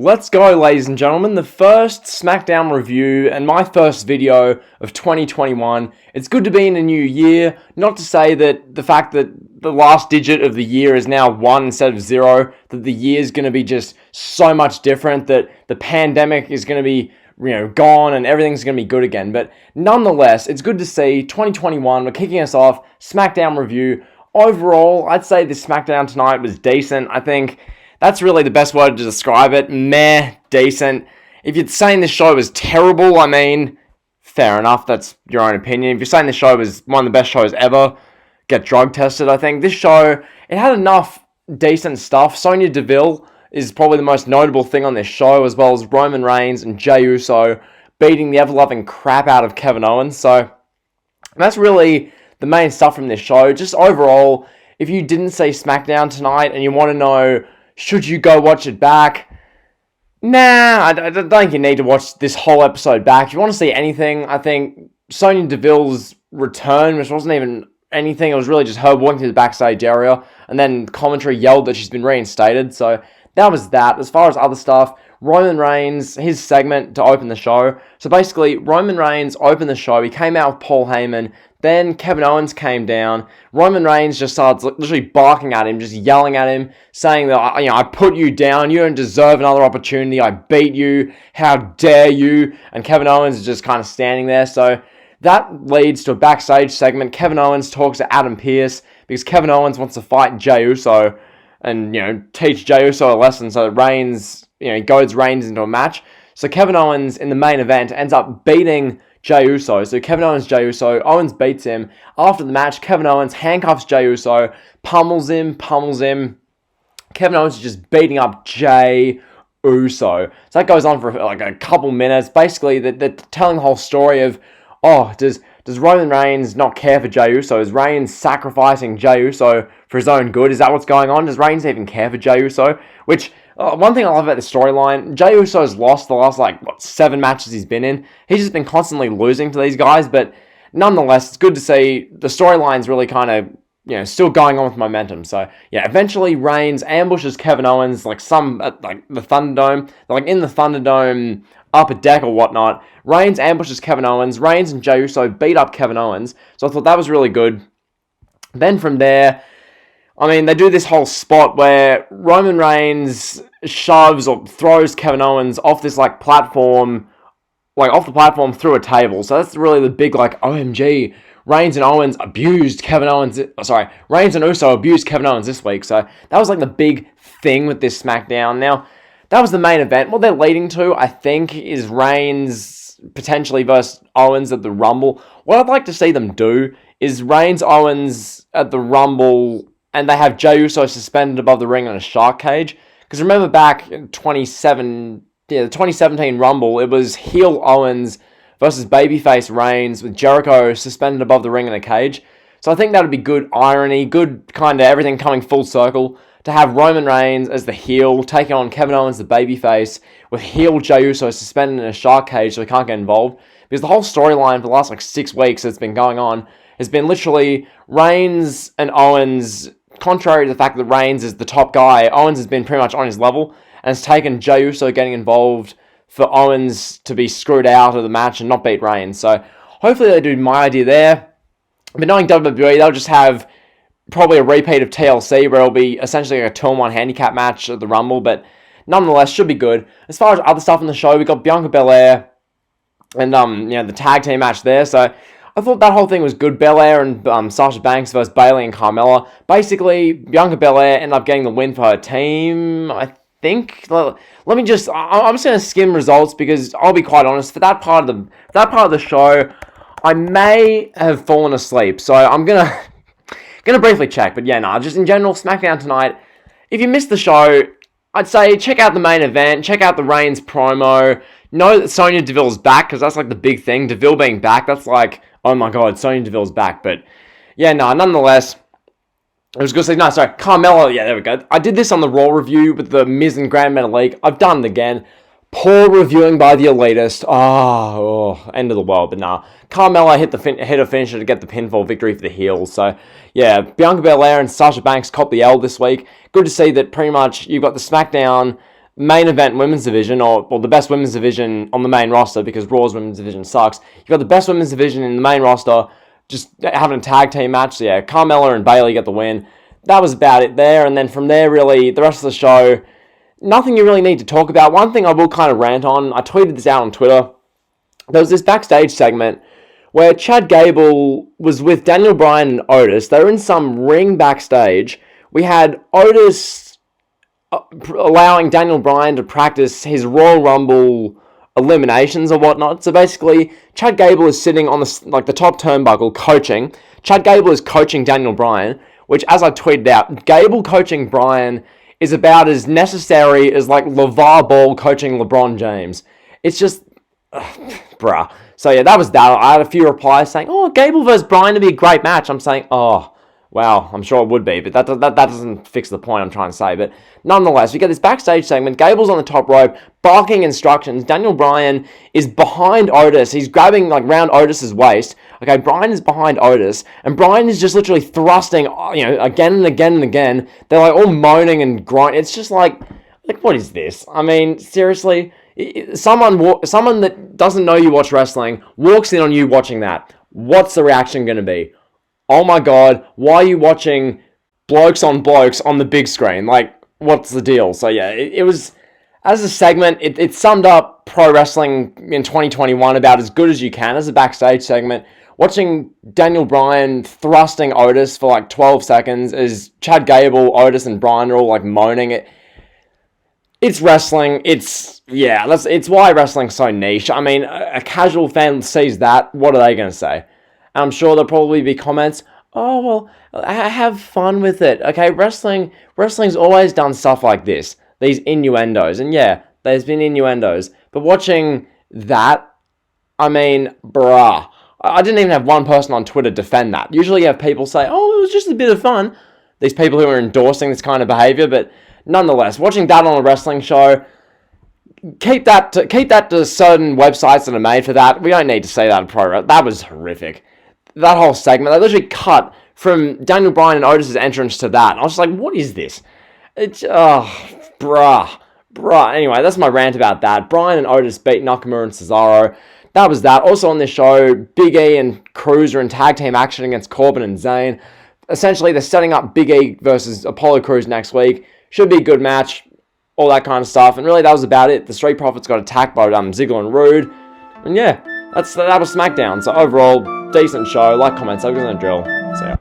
Let's go, ladies and gentlemen. The first SmackDown review and my first video of 2021. It's good to be in a new year. Not to say that the fact that the last digit of the year is now 1 instead of 0, that the year is going to be just so much different, that the pandemic is going to be gone and everything's going to be good again. But nonetheless, it's good to see 2021. We're kicking us off. SmackDown review. Overall, I'd say the SmackDown tonight was decent. I think that's really the best word to describe it. Meh, decent. If you're saying this show was terrible, I mean, fair enough. That's your own opinion. If you're saying this show was one of the best shows ever, get drug tested, I think. This show, it had enough decent stuff. Sonya Deville is probably the most notable thing on this show, as well as Roman Reigns and Jey Uso beating the ever-loving crap out of Kevin Owens. So that's really the main stuff from this show. Just overall, if you didn't see SmackDown tonight and you want to know, should you go watch it back? Nah, I don't think you need to watch this whole episode back. If you want to see anything, I think Sonya Deville's return, which wasn't even anything, it was really just her walking through the backstage area, and then commentary yelled that she's been reinstated, so that was that. As far as other stuff, Roman Reigns, his segment to open the show. So basically, Roman Reigns opened the show, he came out with Paul Heyman, then Kevin Owens came down. Roman Reigns just starts literally barking at him, just yelling at him, saying that, I put you down, you don't deserve another opportunity, I beat you, how dare you? And Kevin Owens is just kind of standing there. So that leads to a backstage segment. Kevin Owens talks to Adam Pearce because Kevin Owens wants to fight Jey Uso and, teach Jey Uso a lesson so that Reigns, he goads Reigns into a match. So Kevin Owens in the main event ends up beating Jey Uso. So Kevin Owens, Jey Uso, Owens beats him. After the match, Kevin Owens handcuffs Jey Uso, pummels him. Kevin Owens is just beating up Jey Uso. So that goes on for like a couple minutes. Basically, they're telling the whole story of, does Roman Reigns not care for Jey Uso? Is Reigns sacrificing Jey Uso for his own good? Is that what's going on? Does Reigns even care for Jey Uso? Which, one thing I love about the storyline, Jey Uso's lost the last, 7 matches he's been in. He's just been constantly losing to these guys, but nonetheless, it's good to see the storyline's really kind of, still going on with momentum. So, eventually Reigns ambushes Kevin Owens, the Thunderdome. They're, in the Thunderdome upper deck or whatnot. Reigns ambushes Kevin Owens. Reigns and Jey Uso beat up Kevin Owens. So I thought that was really good. Then from there, they do this whole spot where Roman Reigns shoves or throws Kevin Owens off this, platform, off the platform through a table. So that's really the big, OMG, Reigns and Owens abused Kevin Owens. Reigns and Uso abused Kevin Owens this week. So that was, the big thing with this SmackDown. Now, that was the main event. What they're leading to, I think, is Reigns potentially versus Owens at the Rumble. What I'd like to see them do is Reigns, Owens at the Rumble, and they have Jey Uso suspended above the ring in a shark cage. Because remember back in the 2017 Rumble, it was heel Owens versus babyface Reigns with Jericho suspended above the ring in a cage. So I think that would be good irony, good kind of everything coming full circle, to have Roman Reigns as the heel, taking on Kevin Owens, the babyface, with heel Jey Uso suspended in a shark cage so he can't get involved. Because the whole storyline for the last 6 weeks that's been going on has been literally Reigns and Owens. Contrary to the fact that Reigns is the top guy, Owens has been pretty much on his level, and it's taken Jey Uso getting involved for Owens to be screwed out of the match and not beat Reigns. So hopefully they do my idea there. But knowing WWE, they'll just have probably a repeat of TLC where it'll be essentially a 2-on-1 handicap match at the Rumble, but nonetheless, should be good. As far as other stuff in the show, we got Bianca Belair and the tag team match there, so I thought that whole thing was good. Belair and Sasha Banks versus Bayley and Carmella. Basically, Bianca Belair ended up getting the win for her team, I think. I'm just going to skim results because I'll be quite honest, for that part of the show, I may have fallen asleep, so I'm gonna briefly check. But just in general, SmackDown tonight, if you missed the show, I'd say check out the main event, check out the Reigns promo, know that Sonya Deville's back, because that's the big thing. Deville being back, that's oh my god, Sonya Deville's back. But nonetheless, I was going to say, Carmella, there we go. I did this on the Raw review with the Miz and Grand Metalik. I've done it again. Poor reviewing by the elitist. End of the world. But Carmella hit a finisher to get the pinfall victory for the heels. So, Bianca Belair and Sasha Banks copped the L this week. Good to see that pretty much you've got the SmackDown main event women's division, or the best women's division on the main roster, because Raw's women's division sucks. You've got the best women's division in the main roster, just having a tag team match. So yeah, Carmella and Bayley get the win. That was about it there, and then from there, really, the rest of the show, nothing you really need to talk about. One thing I will kind of rant on, I tweeted this out on Twitter. There was this backstage segment where Chad Gable was with Daniel Bryan and Otis. They were in some ring backstage. We had Otis allowing Daniel Bryan to practice his Royal Rumble eliminations or whatnot. So basically, Chad Gable is sitting on the top turnbuckle coaching. Chad Gable is coaching Daniel Bryan, which, as I tweeted out, Gable coaching Bryan is about as necessary as like LeVar Ball coaching LeBron James. It's just, bruh. So yeah, that was that. I had a few replies saying, "Oh, Gable versus Bryan would be a great match." I'm saying, "Oh, well, I'm sure it would be," but that doesn't fix the point I'm trying to say. But nonetheless, we get this backstage segment. Gable's on the top rope, barking instructions. Daniel Bryan is behind Otis. He's grabbing like round Otis's waist. Okay, Bryan is behind Otis, and Bryan is just literally thrusting, again and again and again. They're like all moaning and grinding. It's just like what is this? I mean, seriously, someone that doesn't know you watch wrestling walks in on you watching that. What's the reaction going to be? Oh my god, why are you watching blokes on the big screen? Like, what's the deal? So yeah, it was, as a segment, it summed up pro wrestling in 2021 about as good as you can as a backstage segment. Watching Daniel Bryan thrusting Otis for like 12 seconds as Chad Gable, Otis, and Bryan are all like moaning. It's wrestling. It's why wrestling's so niche. I mean, a casual fan sees that, what are they going to say? I'm sure there'll probably be comments, "Oh, well, have fun with it." Okay, wrestling's always done stuff like this. These innuendos. And yeah, there's been innuendos. But watching that, I mean, bruh. I didn't even have one person on Twitter defend that. Usually you have people say, "Oh, it was just a bit of fun." These people who are endorsing this kind of behavior. But nonetheless, watching that on a wrestling show, keep that to certain websites that are made for that. We don't need to say that in pro. That was horrific. That whole segment, they literally cut from Daniel Bryan and Otis' entrance to that. And I was just like, what is this? It's, bruh. Anyway, that's my rant about that. Bryan and Otis beat Nakamura and Cesaro. That was that. Also on this show, Big E and Cruz are in tag team action against Corbin and Zayn. Essentially, they're setting up Big E versus Apollo Crews next week. Should be a good match. All that kind of stuff. And really, that was about it. The Street Profits got attacked by Ziggler and Rude. And yeah, that was SmackDown. So overall, decent show. Like, comment, subscribe, and drill. So yeah.